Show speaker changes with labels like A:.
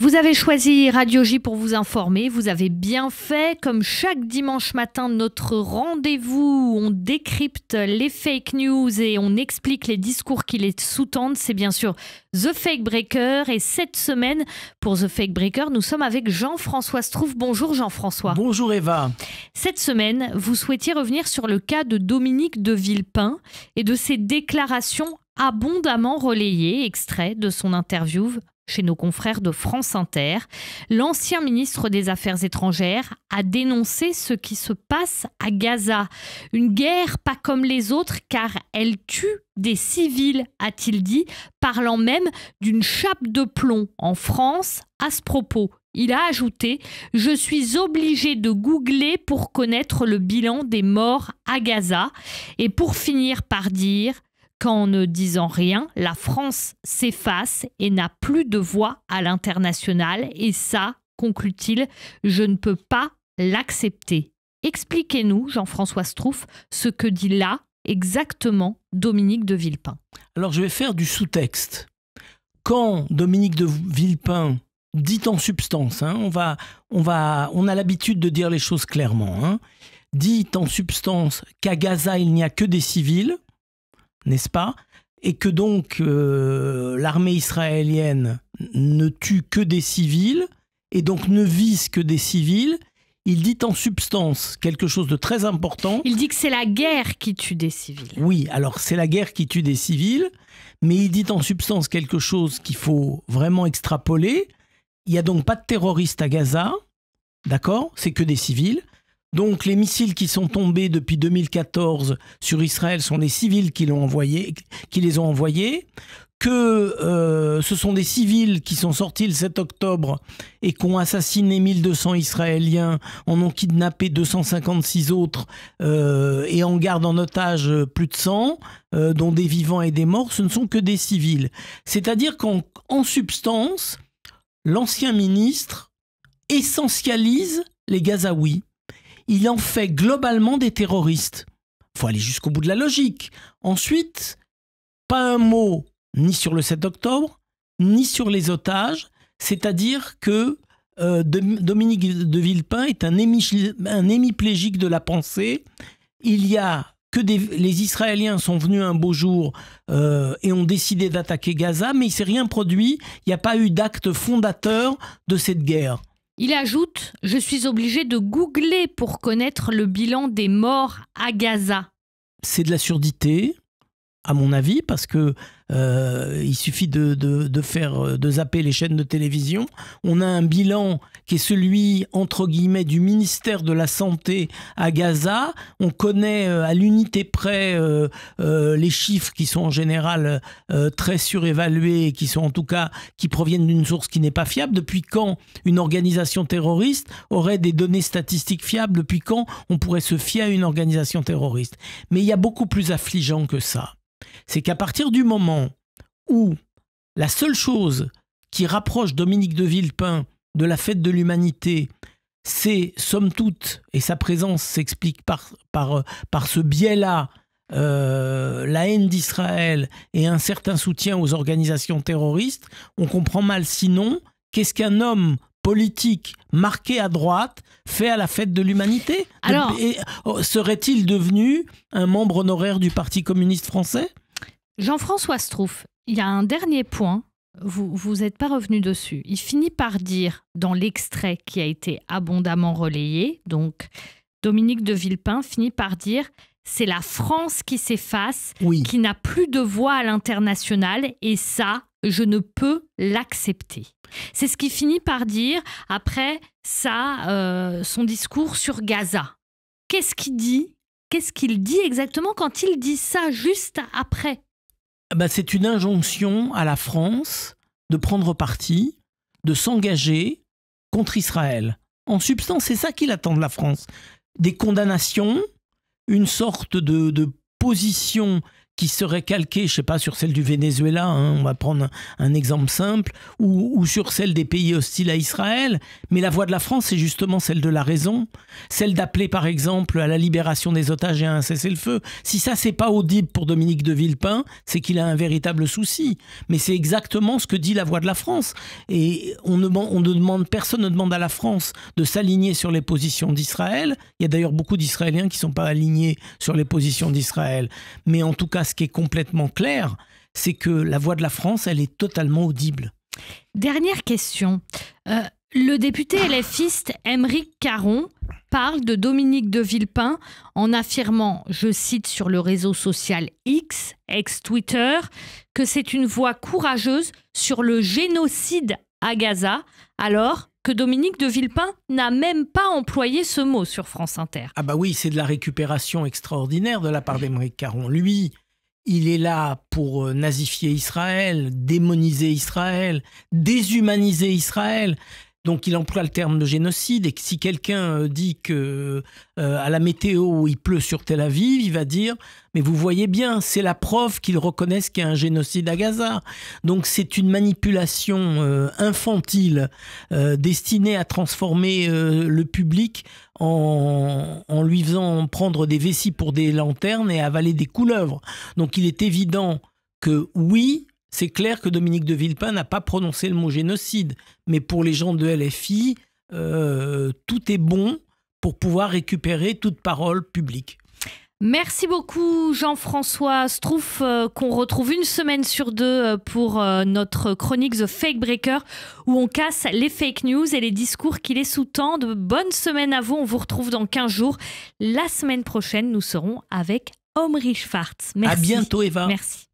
A: Vous avez choisi Radio J pour vous informer, vous avez bien fait. Comme chaque dimanche matin, notre rendez-vous, on décrypte les fake news et on explique les discours qui les sous-tendent. C'est bien sûr The Fake Breaker. Et cette semaine, pour The Fake Breaker, nous sommes avec Jean-François Strouf. Bonjour Jean-François.
B: Bonjour Eva.
A: Cette semaine, vous souhaitiez revenir sur le cas de Dominique de Villepin et de ses déclarations abondamment relayées, extrait de son interview chez nos confrères de France Inter. L'ancien ministre des Affaires étrangères a dénoncé ce qui se passe à Gaza. Une guerre pas comme les autres car elle tue des civils, a-t-il dit, parlant même d'une chape de plomb en France à ce propos. Il a ajouté « Je suis obligé de googler pour connaître le bilan des morts à Gaza » et pour finir par dire « Qu'en ne disant rien, la France s'efface et n'a plus de voix à l'international. Et ça, conclut-il, je ne peux pas l'accepter. » Expliquez-nous, Jean-François Strouf, ce que dit là exactement Dominique de Villepin.
B: Alors je vais faire du sous-texte. Quand Dominique de Villepin dit en substance, on a l'habitude de dire les choses clairement, dit en substance qu'à Gaza il n'y a que des civils, n'est-ce pas? Et que donc l'armée israélienne ne tue que des civils et donc ne vise que des civils. Il dit en substance quelque chose de très important.
A: Il dit que c'est la guerre qui tue des civils.
B: Oui, alors c'est la guerre qui tue des civils, mais il dit en substance quelque chose qu'il faut vraiment extrapoler. Il n'y a donc pas de terroristes à Gaza, d'accord? C'est que des civils. Donc les missiles qui sont tombés depuis 2014 sur Israël sont des civils qui les ont envoyés, que ce sont des civils qui sont sortis le 7 octobre et qui ont assassiné 1200 Israéliens, en ont kidnappé 256 autres et en gardent en otage plus de 100, dont des vivants et des morts. Ce ne sont que des civils. C'est-à-dire qu'en substance, l'ancien ministre essentialise les Gazaouis. Il en fait globalement des terroristes. Il faut aller jusqu'au bout de la logique. Ensuite, pas un mot ni sur le 7 octobre, ni sur les otages. C'est-à-dire que Dominique de Villepin est un hémiplégique de la pensée. Il y a que les Israéliens sont venus un beau jour et ont décidé d'attaquer Gaza, mais il ne s'est rien produit. Il n'y a pas eu d'acte fondateur de cette guerre.
A: Il ajoute « Je suis obligé de googler pour connaître le bilan des morts à Gaza ».
B: C'est de la surdité, à mon avis, parce que il suffit de zapper les chaînes de télévision. On a un bilan qui est celui, entre guillemets, du ministère de la Santé à Gaza. On connaît à l'unité près les chiffres qui sont en général très surévalués et qui sont en tout cas qui proviennent d'une source qui n'est pas fiable. Depuis quand une organisation terroriste aurait des données statistiques fiables? Depuis quand on pourrait se fier à une organisation terroriste? Mais il y a beaucoup plus affligeant que ça. C'est qu'à partir du moment où la seule chose qui rapproche Dominique de Villepin de la fête de l'humanité, c'est, somme toute, et sa présence s'explique par ce biais-là, la haine d'Israël et un certain soutien aux organisations terroristes, on comprend mal sinon qu'est-ce qu'un homme politique marqué à droite fait à la fête de l'humanité.
A: Alors,
B: serait-il devenu un membre honoraire du Parti communiste français?
A: Jean-François Strouf, il y a un dernier point, vous n'êtes pas revenu dessus. Il finit par dire, dans l'extrait qui a été abondamment relayé, donc Dominique de Villepin finit par dire « C'est la France qui s'efface,
B: oui,
A: qui n'a plus de voix à l'international et ça, je ne peux l'accepter ». C'est ce qu'il finit par dire après son discours sur Gaza. Qu'est-ce qu'il dit? Qu'est-ce qu'il dit exactement quand il dit ça juste après?
B: C'est une injonction à la France de prendre parti, de s'engager contre Israël. En substance, c'est ça qu'il attend de la France. Des condamnations, une sorte de position qui serait calquée, je sais pas, sur celle du Venezuela, hein, on va prendre un exemple simple, ou sur celle des pays hostiles à Israël. Mais la voix de la France, c'est justement celle de la raison, celle d'appeler par exemple à la libération des otages et à un cessez-le-feu. Si ça, c'est pas audible pour Dominique de Villepin, c'est qu'il a un véritable souci. Mais c'est exactement ce que dit la voix de la France. Et personne ne demande à la France de s'aligner sur les positions d'Israël. Il y a d'ailleurs beaucoup d'Israéliens qui ne sont pas alignés sur les positions d'Israël. Mais en tout cas, ce qui est complètement clair, c'est que la voix de la France, elle est totalement audible.
A: Dernière question. Le député LFiste Aymeric Caron parle de Dominique de Villepin en affirmant, je cite sur le réseau social X, ex-Twitter, que c'est une voix courageuse sur le génocide à Gaza, alors que Dominique de Villepin n'a même pas employé ce mot sur France Inter.
B: Ah bah oui, c'est de la récupération extraordinaire de la part d'Aymeric Caron. Lui, il est là pour nazifier Israël, démoniser Israël, déshumaniser Israël. Donc il emploie le terme de génocide, et que si quelqu'un dit que à la météo il pleut sur Tel Aviv, il va dire mais vous voyez bien, c'est la preuve qu'ils reconnaissent qu'il y a un génocide à Gaza. Donc c'est une manipulation infantile destinée à transformer le public en lui faisant prendre des vessies pour des lanternes et avaler des couleuvres. Donc il est évident que oui, c'est clair que Dominique de Villepin n'a pas prononcé le mot génocide. Mais pour les gens de LFI, tout est bon pour pouvoir récupérer toute parole publique.
A: Merci beaucoup Jean-François Strouf, qu'on retrouve une semaine sur deux pour notre chronique The Fake Breaker, où on casse les fake news et les discours qui les sous-tendent. Bonne semaine à vous, on vous retrouve dans 15 jours. La semaine prochaine, nous serons avec Omri Schwartz. Merci.
B: À bientôt Eva.
A: Merci.